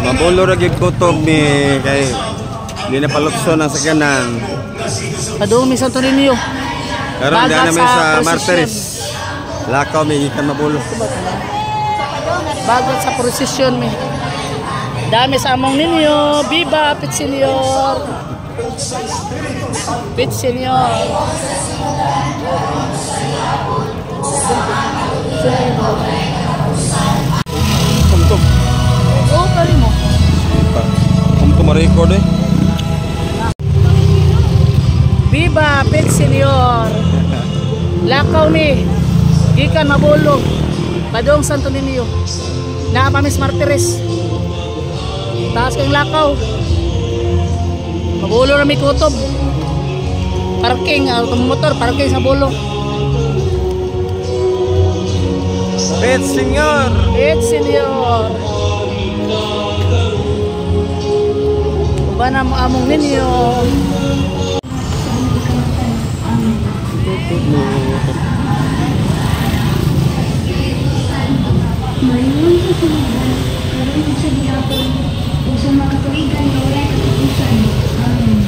Mabulo ra gyud kutob mi kay di na palukso ng sakyanan. Padung mi Santo Niño. Karon diha namin sa Martires. Lakaw mi gikan mabulo. Bagot sa prosesyon mi. Dami sa among ninyo. Viva Pit Senior. Pit Senior. Tum-tum. Oh, kali mo. Tum-tum ma-record eh. Viva Pit Senior. Lakaw mi. Gikan mabulo. Padung Santo Niño. Naa pa Miss Martires. Taas kang lakaw. Mabulo na may kutob. Parking, motor, parking sa bulo. Pit Senior. Pit Senior. Uba na mo among ninyo. Mayroon sa sinihan, karoon sa gihapon, o sa mga tuwigan na wala katapusan. Amen.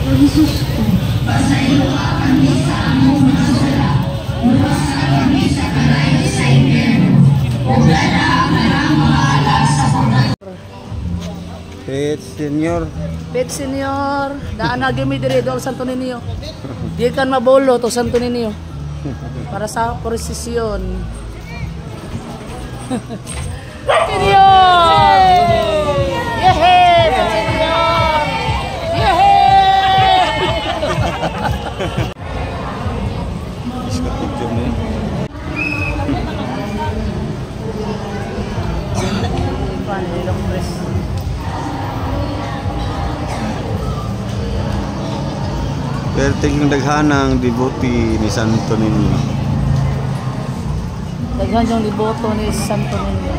O Jesus ko, pasayo ka kami sa among mga sala, luwasa kami sa kalayo sa impyerno, o gala ang mga alas sa pagkakas. Pit Senior. Pit Senior. Daan na gimi diri do Santo Niño. Di kan mabulo to Santo Niño. Para sa prosesyon. Senior! Yehey! Senior! Yehey! Iska picture na yun. Perting ng daghanang devotee ni Santo Niño. Daghan yung liboto ni Santo Niño.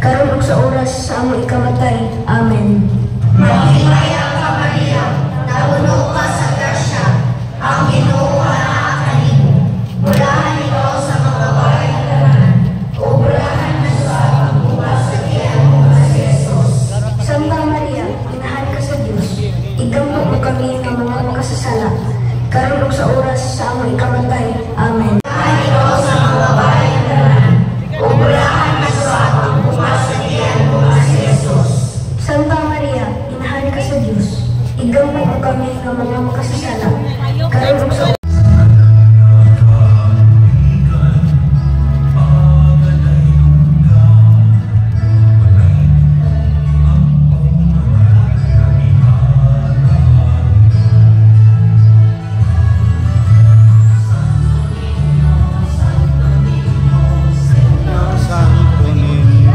karon ug sa oras sa among ikamatay. Amen. Maghimaya ka, Maria, napuno ka sa grasya, ang Ginoo naa karon ug sa oras sa among ikamatay. Amen. Santa Maria, inahan ka sa Diyos, igaw mo ang kami nga mga makasasala, karon ug sa Santo Niño.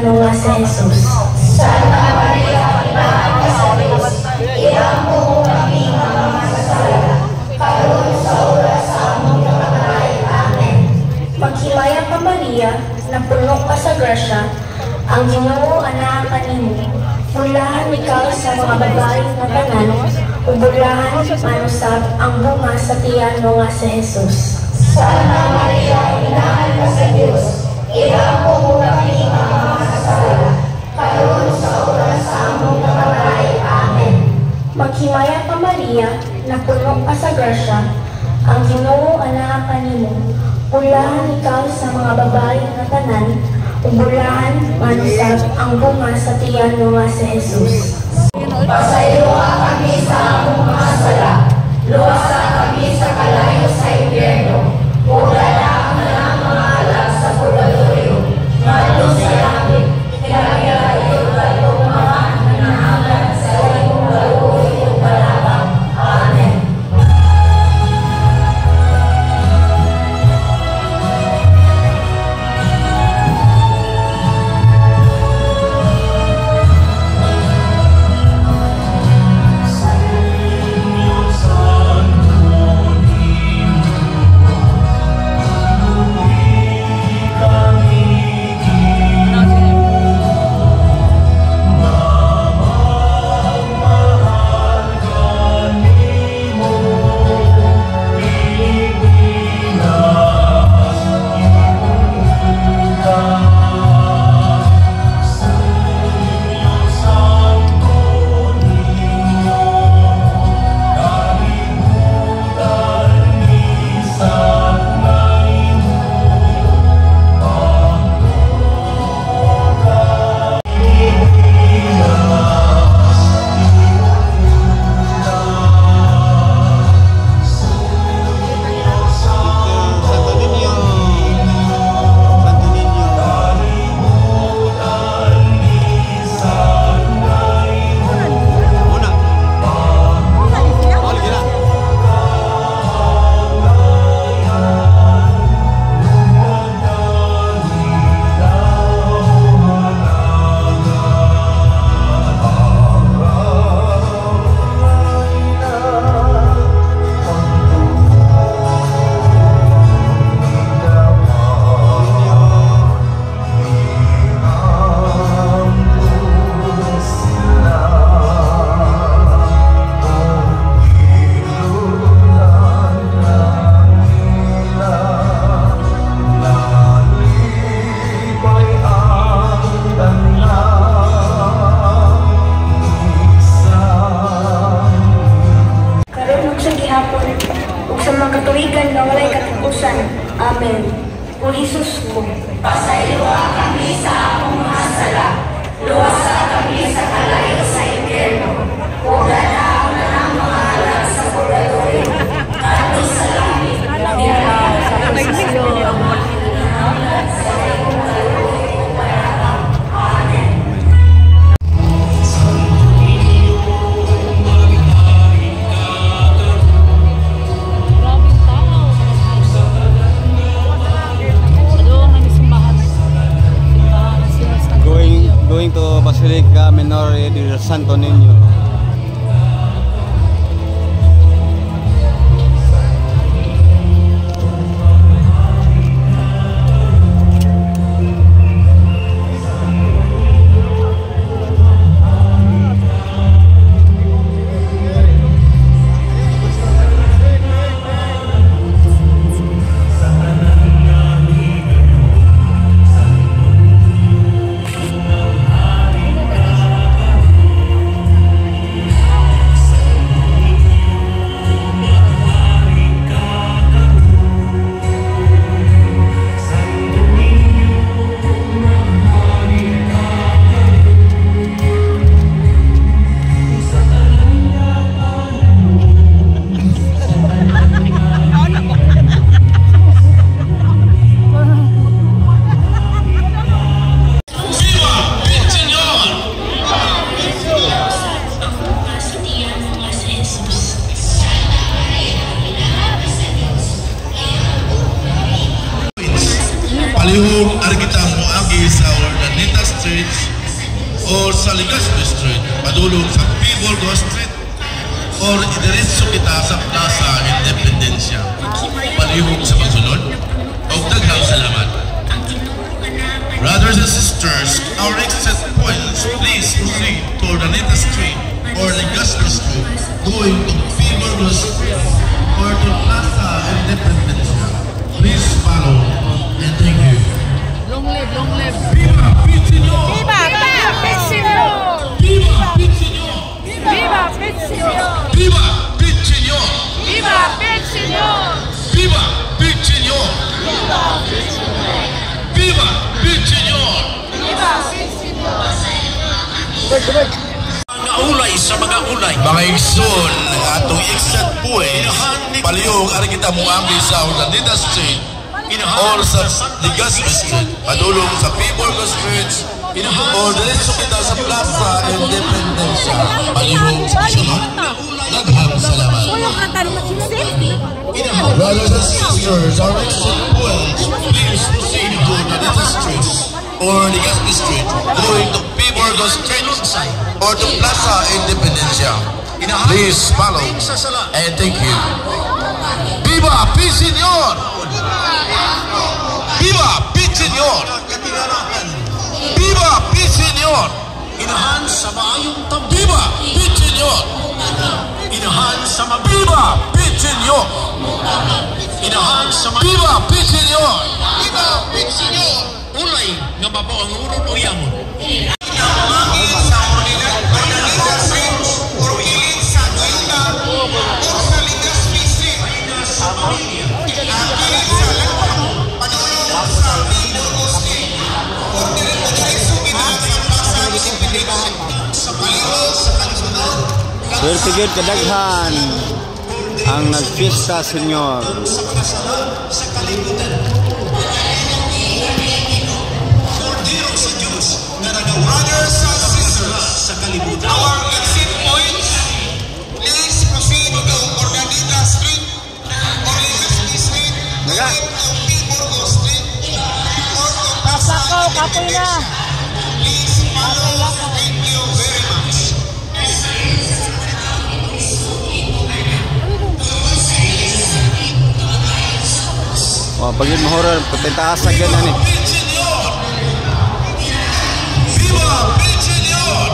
ano nga sa Jesus. Maghimaya ka Maria, na puno ka sa grasya, ang Ginoo anak kanimo. Bulahan ikaw sa mga babae nga tanan, ug bulahan manusab ang bunga sa tiyan mo nga sa Jesus. Santa Maria, inahan ka sa Dios, iampo mo kami nga mga makasala, karon sa oras sa among kamatay. Amen. Maghimaya ka Maria, na puno ka sa grasya, ang Ginoo anak kanimo. Bulahan ikaw sa mga babae nga tanan, ug bulahan manusab ang bunga sa tiyan mo nga sa Jesus. Pasayloa kami sa among mga sala, luwasa kami sa kalayo sa impyerno, ug dala ang mga alas sa purgatorio, ngadto sa langit, kinahanglan kadtong mga nananahan sa imong galuoy ug balakang. Amen. Santo Niño. Santo Niño. Una. Oh, lagi na. Karon ug sa gihapon, ug sa mga katuigan nga walay katapusan. Amen. O Jesus ko, pasayloa kami sa among mga sala, luwasa kami sa kalayo sa impyerno, ug dala ang mga alas sa purgatorio, ngadto sa langit, Grabing tao. Doon ang simbahan. Simbahan siya sa Going to Basilica Menor de Santo Niño. or sa Legazpi Street, padulong sa Piborgo Street, or idiretso kita sa Plaza Independencia. Palihog sa pagsunod, o daghang salamat. Brothers and sisters, our exit points, please proceed to Urdaneta Street or Legazpi Street, going to Piborgo Street or to Plaza Independencia. Please follow and thank you. Long live, long live. Viva Pichiñor! Viva Pichiñor! Viva Pichiñor! Viva Pichiñor! Viva Pichiñor! Viva Pichiñor! Viva Pichiñor! Viva Pichiñor! Mga ulay sa mga ulay. Mga igsoon, atong exit point, palihog ari kita muambi sa Urdaneta Street or sa Legazpi Street, padulong sa Piborgo Street, or diretso kita sa Plaza Independencia. Palihog sa sunod, daghang salamat. Brothers and sisters, our exit point, please proceed to Urdaneta Street or Legazpi Street, going to Piborgo Street or to Plaza Independencia. Please follow and thank you. Viva Pichiñor! Viva Pichiñor! Viva Pichiñor! Inahan sa maayong tam. Viva Pichiñor! Inahan sa Viva Pichiñor! Inahan sa Viva Pichiñor! Viva Pichiñor! Ulay nga babo ang urong o yamon. Swerte gyud kadaghan ang nagfiesta, senyor. Brothers and sisters, sa kalibutan. Our exit points, please proceed to Urdaneta Street or Legazpi Street, to Piborgo Street or to Plaza Independencia. Please follow. Thank you very much. Oh, pagin mahoror patentaas sa ganyan ni. Viva Pichiñor!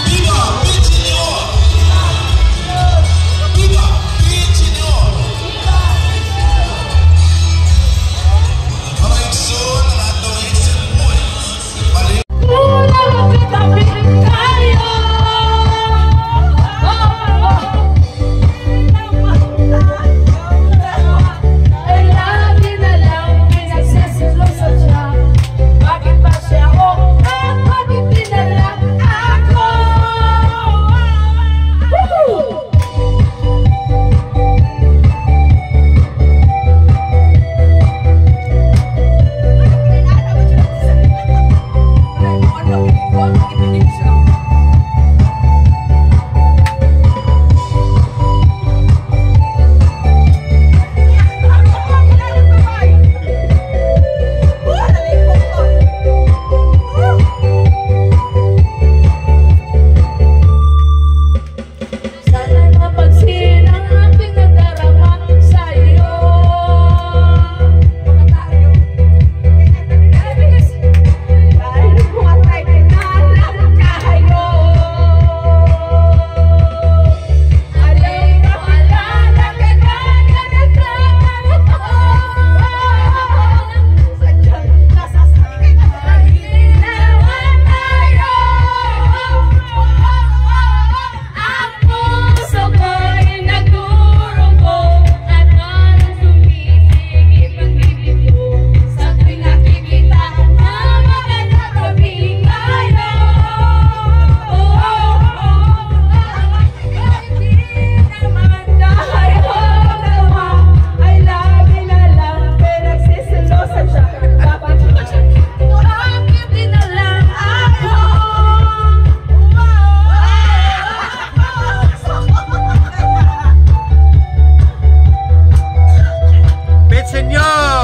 Viva Pichiñor! Viva Pichiñor! Mga igsoon ang atong exit point. Senyor!